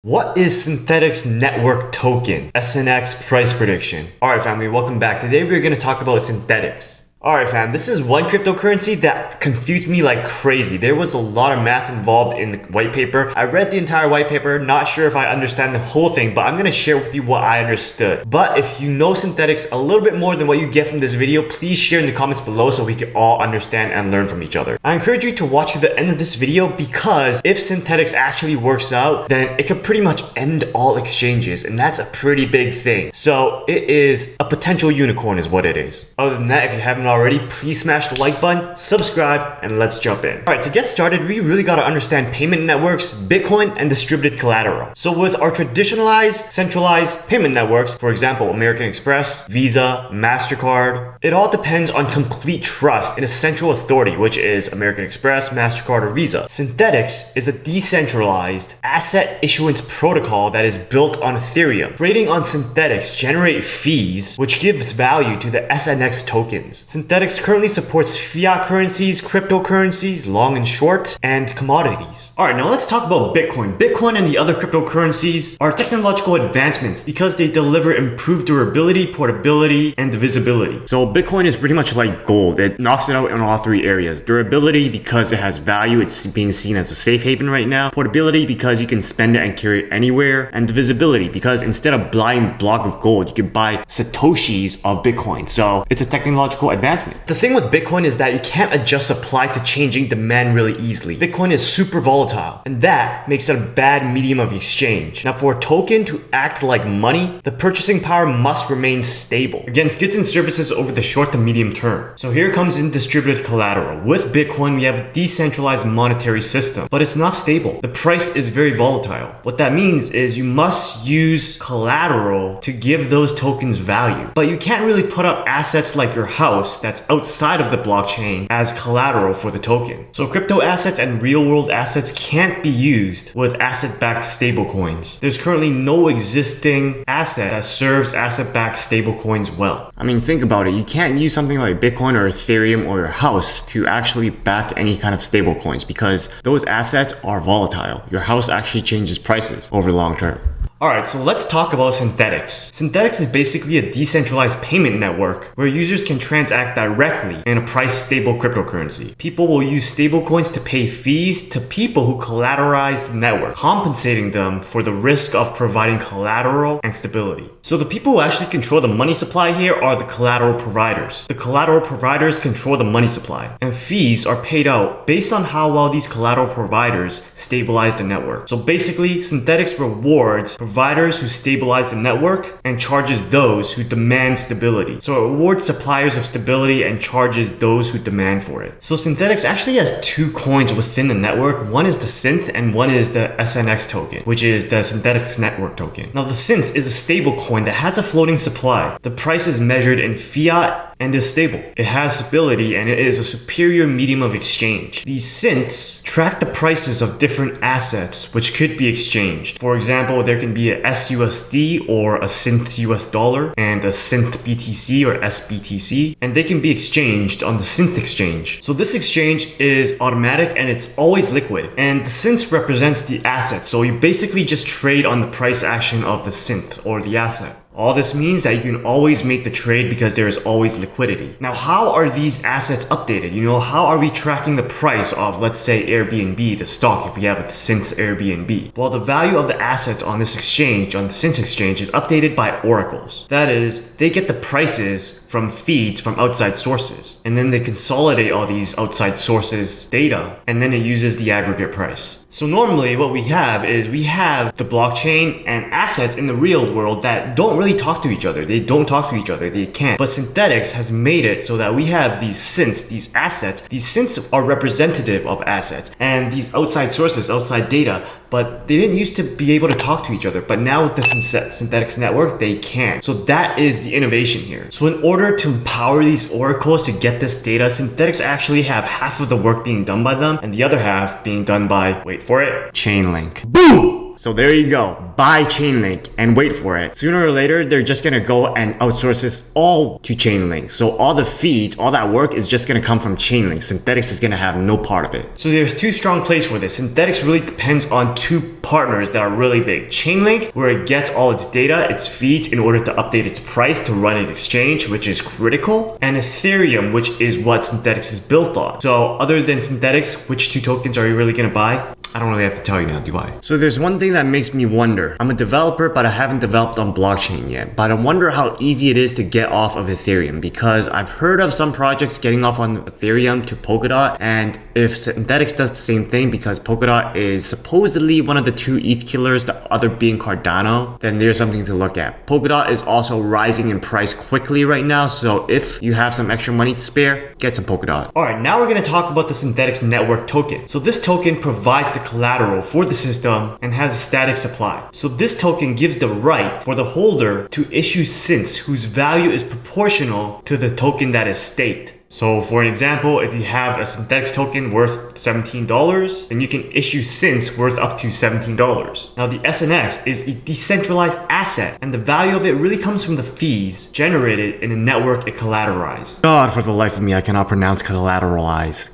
What is Synthetix Network Token? SNX price prediction. Alright family, welcome back. Today we're going to talk about Synthetix. Alright fam, this is one cryptocurrency that confused me like crazy. There was a lot of math involved in the white paper. I read the entire white paper, not sure if I understand the whole thing, but I'm going to share with you what I understood. But if you know Synthetix a little bit more than what you get from this video, please share in the comments below so we can all understand and learn from each other. I encourage you to watch to the end of this video because if Synthetix actually works out, then it could pretty much end all exchanges, and that's a pretty big thing. So it is a potential unicorn is what it is. Other than that, if you haven't already, please smash the like button, subscribe, and let's jump in. Alright, to get started, we really gotta understand payment networks, Bitcoin, and distributed collateral. So with our traditionalized, centralized payment networks, for example, American Express, Visa, MasterCard, it all depends on complete trust in a central authority, which is American Express, MasterCard, or Visa. Synthetix is a decentralized asset issuance protocol that is built on Ethereum. Trading on Synthetix generate fees, which gives value to the SNX tokens. Synthetix currently supports fiat currencies, cryptocurrencies, long and short, and commodities. Alright, now let's talk about Bitcoin. Bitcoin and the other cryptocurrencies are technological advancements because they deliver improved durability, portability, and divisibility. So Bitcoin is pretty much like gold. It knocks it out in all three areas. Durability because it has value, it's being seen as a safe haven right now. Portability because you can spend it and carry it anywhere. And divisibility because instead of buying a block of gold, you can buy satoshis of Bitcoin. So it's a technological advancement. The thing with Bitcoin is that you can't adjust supply to changing demand really easily. Bitcoin is super volatile, and that makes it a bad medium of exchange. Now for a token to act like money, the purchasing power must remain stable against goods and services over the short to medium term. So here comes in distributed collateral. With Bitcoin, we have a decentralized monetary system, but it's not stable. The price is very volatile. What that means is you must use collateral to give those tokens value, but you can't really put up assets like your house that's outside of the blockchain as collateral for the token. So crypto assets and real world assets can't be used with asset-backed stablecoins. There's currently no existing asset that serves asset-backed stablecoins well. I mean, think about it. You can't use something like Bitcoin or Ethereum or your house to actually back any kind of stablecoins because those assets are volatile. Your house actually changes prices over the long term. Alright, so let's talk about Synthetix. Synthetix is basically a decentralized payment network where users can transact directly in a price-stable cryptocurrency. People will use stablecoins to pay fees to people who collateralize the network, compensating them for the risk of providing collateral and stability. So the people who actually control the money supply here are the collateral providers. The collateral providers control the money supply, and fees are paid out based on how well these collateral providers stabilize the network. So basically, Synthetix rewards providers who stabilize the network and charges those who demand stability. So it rewards suppliers of stability and charges those who demand for it. So Synthetix actually has two coins within the network. One is the Synth and one is the SNX token, which is the Synthetix Network Token. Now the Synth is a stable coin that has a floating supply. The price is measured in fiat and is stable. It has stability and it is a superior medium of exchange. These synths track the prices of different assets which could be exchanged. For example, there can be a SUSD or a Synth US dollar and a Synth BTC or SBTC, and they can be exchanged on the Synth exchange. So this exchange is automatic and it's always liquid, and the Synth represents the asset. So you basically just trade on the price action of the Synth or the asset. All this means that you can always make the trade because there is always liquidity. Now, how are these assets updated? How are we tracking the price of, let's say, Airbnb, the stock, if we have a Synth Airbnb? Well, the value of the assets on this exchange, on the Synth exchange, is updated by oracles. That is, they get the prices from feeds from outside sources, and then they consolidate all these outside sources' data, and then it uses the aggregate price. So normally what we have is we have the blockchain and assets in the real world that don't really talk to each other. They don't talk to each other. They can't. But Synthetix has made it so that we have these synths, these assets. These synths are representative of assets and these outside sources, outside data, but they didn't used to be able to talk to each other. But now with the Synthetix network, they can. So that is the innovation here. So in order to empower these oracles to get this data, Synthetix actually have half of the work being done by them and the other half being done by, wait for it, Chainlink. Boom! So there you go, buy Chainlink and wait for it. Sooner or later, they're just gonna go and outsource this all to Chainlink. So all the feeds, all that work is just gonna come from Chainlink. Synthetix is gonna have no part of it. So there's two strong plays for this. Synthetix really depends on two partners that are really big. Chainlink, where it gets all its data, its feeds in order to update its price to run its exchange, which is critical. And Ethereum, which is what Synthetix is built on. So other than Synthetix, which two tokens are you really gonna buy? I don't really have to tell you now, do I? So there's one thing that makes me wonder. I'm a developer, but I haven't developed on blockchain yet. But I wonder how easy it is to get off of Ethereum, because I've heard of some projects getting off on Ethereum to Polkadot. And if Synthetix does the same thing, because Polkadot is supposedly one of the two ETH killers, the other being Cardano, then there's something to look at. Polkadot is also rising in price quickly right now. So if you have some extra money to spare, get some Polkadot. All right, now we're going to talk about the Synthetix Network Token. So this token provides the collateral for the system and has a static supply. So this token gives the right for the holder to issue synths whose value is proportional to the token that is staked. So for an example, if you have a Synthetix token worth $17, then you can issue synths worth up to $17. Now the SNX is a decentralized asset, and the value of it really comes from the fees generated in the network it collateralized. God, for the life of me, I cannot pronounce collateralize.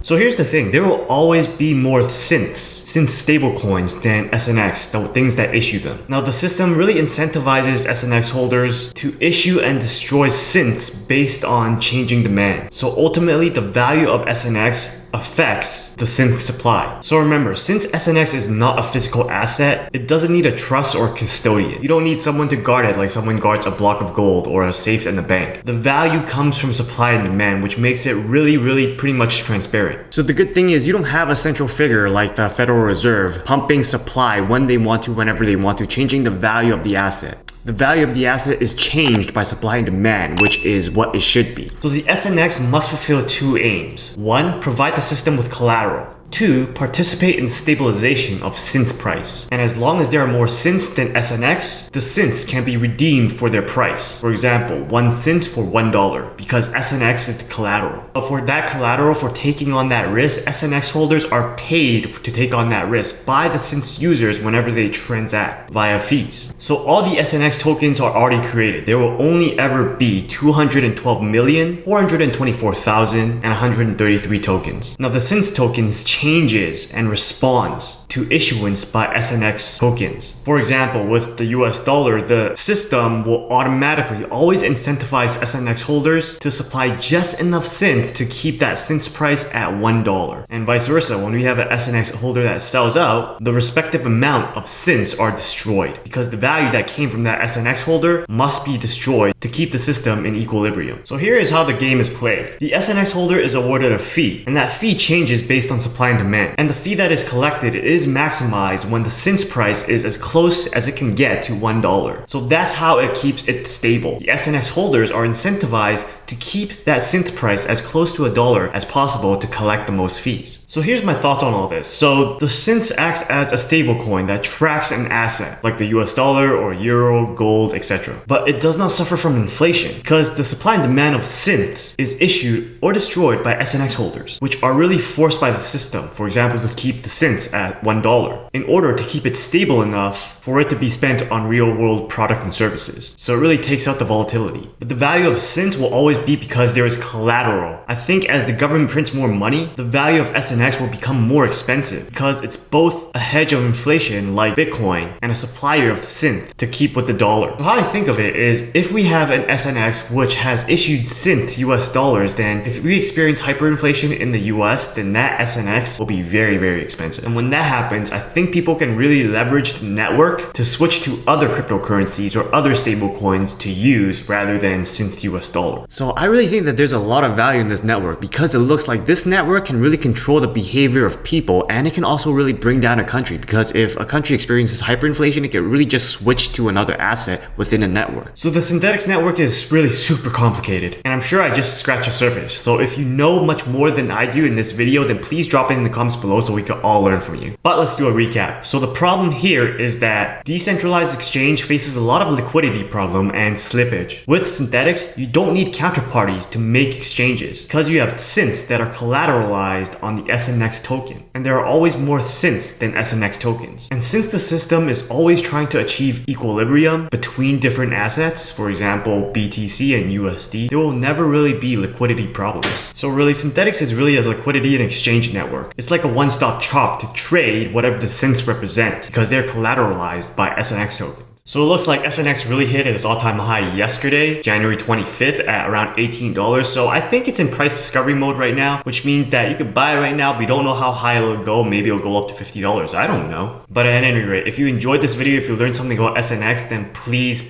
So here's the thing, there will always be more synth stablecoins than SNX, the things that issue them. Now the system really incentivizes SNX holders to issue and destroy synths based on changing demand. So ultimately, the value of SNX affects the synth supply. So remember, since SNX is not a physical asset, it doesn't need a trust or custodian. You don't need someone to guard it like someone guards a block of gold or a safe in the bank. The value comes from supply and demand, which makes it really pretty much transparent. So the good thing is you don't have a central figure like the Federal Reserve pumping supply when they want to, whenever they want to, changing the value of the asset. The value of the asset is changed by supply and demand, which is what it should be. So the SNX must fulfill two aims. One, provide the system with collateral. 2, participate in stabilization of synth price. And as long as there are more synths than SNX, the synths can be redeemed for their price. For example, 1 synth for $1, because SNX is the collateral. But for that collateral, for taking on that risk, SNX holders are paid to take on that risk by the synth users whenever they transact via fees. So all the SNX tokens are already created. There will only ever be 212,424,133 tokens. Now the synth tokens changes and responds to issuance by SNX tokens. For example, with the US dollar, the system will automatically always incentivize SNX holders to supply just enough synth to keep that synth price at $1. And vice versa, when we have an SNX holder that sells out, the respective amount of synths are destroyed because the value that came from that SNX holder must be destroyed to keep the system in equilibrium. So here is how the game is played. The SNX holder is awarded a fee, and that fee changes based on supply and demand. And the fee that is collected is maximized when the synth price is as close as it can get to $1. So that's how it keeps it stable. The SNX holders are incentivized to keep that synth price as close to $1 as possible to collect the most fees. So here's my thoughts on all this. So the synth acts as a stable coin that tracks an asset like the US dollar or euro, gold, etc. But it does not suffer from inflation because the supply and demand of synths is issued or destroyed by SNX holders, which are really forced by the system. For example, to keep the synths at $1 in order to keep it stable enough for it to be spent on real world product and services. So it really takes out the volatility. But the value of synths will always be because there is collateral. I think as the government prints more money, the value of SNX will become more expensive because it's both a hedge of inflation like Bitcoin and a supplier of synth to keep with the dollar. So how I think of it is if we have an SNX which has issued synth US dollars, then if we experience hyperinflation in the US, then that SNX will be very expensive. And when that happens, I think people can really leverage the network to switch to other cryptocurrencies or other stable coins to use rather than synth US dollar. So I really think that there's a lot of value in this network because it looks like this network can really control the behavior of people, and it can also really bring down a country because if a country experiences hyperinflation, it can really just switch to another asset within a network. So the Synthetix network is really super complicated, and I'm sure I just scratched the surface. So if you know much more than I do in this video, then please drop in it in the comments below so we could all learn from you. But let's do a recap. So the problem here is that decentralized exchange faces a lot of liquidity problem and slippage. With Synthetix, you don't need counterparties to make exchanges because you have synths that are collateralized on the SNX token. And there are always more synths than SNX tokens. And since the system is always trying to achieve equilibrium between different assets, for example, BTC and USD, there will never really be liquidity problems. So really, Synthetix is really a liquidity and exchange network. It's like a one-stop shop to trade whatever the synths represent because they're collateralized by SNX tokens. So it looks like SNX really hit its all-time high yesterday, January 25th at around $18. So I think it's in price discovery mode right now, which means that you could buy right now. We don't know how high it'll go. Maybe it'll go up to $50. I don't know. But at any rate, if you enjoyed this video, if you learned something about SNX, then please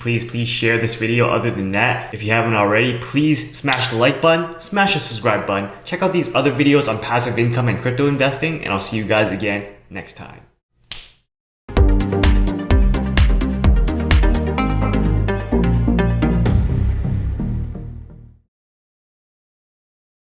share this video. Other than that, if you haven't already, please smash the like button, smash the subscribe button. Check out these other videos on passive income and crypto investing, and I'll see you guys again next time.